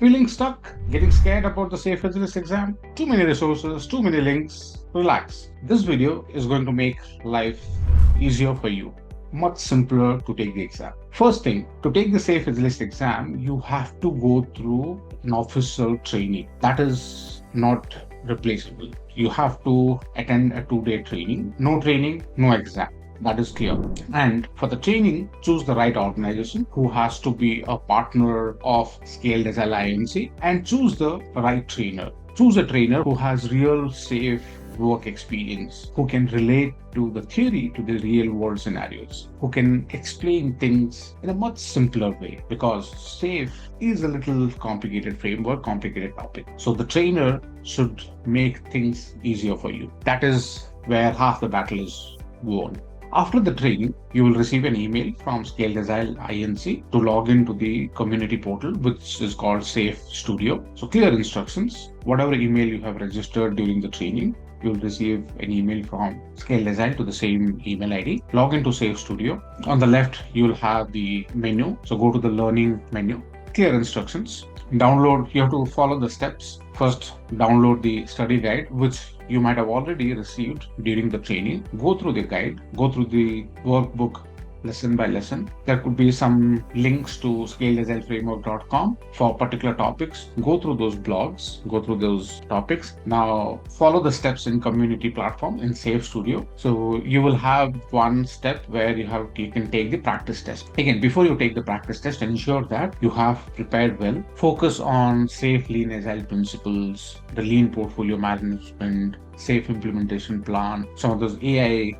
Feeling stuck? Getting scared about the SAFe Agilist exam? Too many resources, too many links? Relax. This video is going to make life easier for you. Much simpler to take the exam. First thing, to take the SAFe Agilist exam, you have to go through an official training. That is not replaceable. You have to attend a 2-day training. No training, no exam. That is clear. And for the training, choose the right organization who has to be a partner of Scaled Agile INC, and choose the right trainer. Choose a trainer who has real SAFe work experience, who can relate to the theory to the real world scenarios, who can explain things in a much simpler way, because SAFe is a little complicated framework, complicated topic. So the trainer should make things easier for you. That is where half the battle is won. After the training, you will receive an email from Scaled Agile INC to log into the community portal, which is called SAFe Studio. So clear instructions. Whatever email you have registered during the training, you'll receive an email from Scaled Agile to the same email ID. Log into SAFe Studio. On the left, you'll have the menu. So go to the learning menu. Clear instructions. Download, you have to follow the steps. First, download the study guide, which you might have already received during the training. Go through the guide, go through the workbook lesson by lesson. There could be some links to scaledagileFramework.com for particular topics. Go through those blogs, go through those topics. Now follow the steps in community platform in SAFe Studio. So you will have one step where you can take the practice test. Again, before you take the practice test, ensure that you have prepared well. Focus on SAFe Lean Agile principles, the lean portfolio management, SAFe implementation plan, some of those AI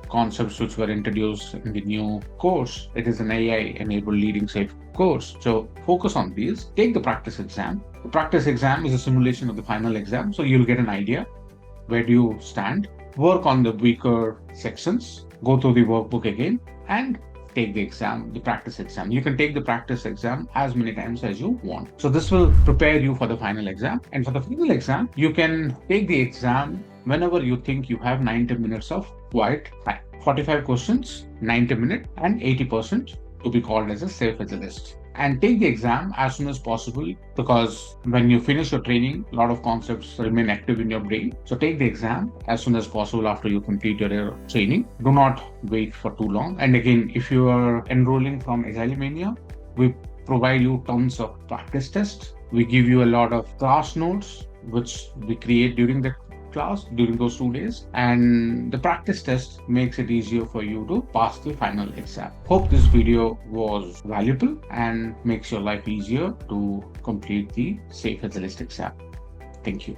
concepts which were introduced in the new course. It is an AI-enabled leading SAFe course. So focus on these. Take the practice exam. The practice exam is a simulation of the final exam. So you'll get an idea where do you stand. Work on the weaker sections. Go through the workbook again and take the exam, the practice exam. You can take the practice exam as many times as you want. So this will prepare you for the final exam. And for the final exam, you can take the exam whenever you think you have 90 minutes of quiet time. 45 questions, 90 minutes, and 80% to be called as a SAFe Agilist. And take the exam as soon as possible, because when you finish your training, a lot of concepts remain active in your brain. So take the exam as soon as possible after you complete your training. Do not wait for too long. And again, if you are enrolling from Agilemania, we provide you tons of practice tests. We give you a lot of class notes, which we create during the class during those 2 days, and the practice test makes it easier for you to pass the final exam. Hope this video was valuable and makes your life easier to complete the SAFe Agilist exam. Thank you.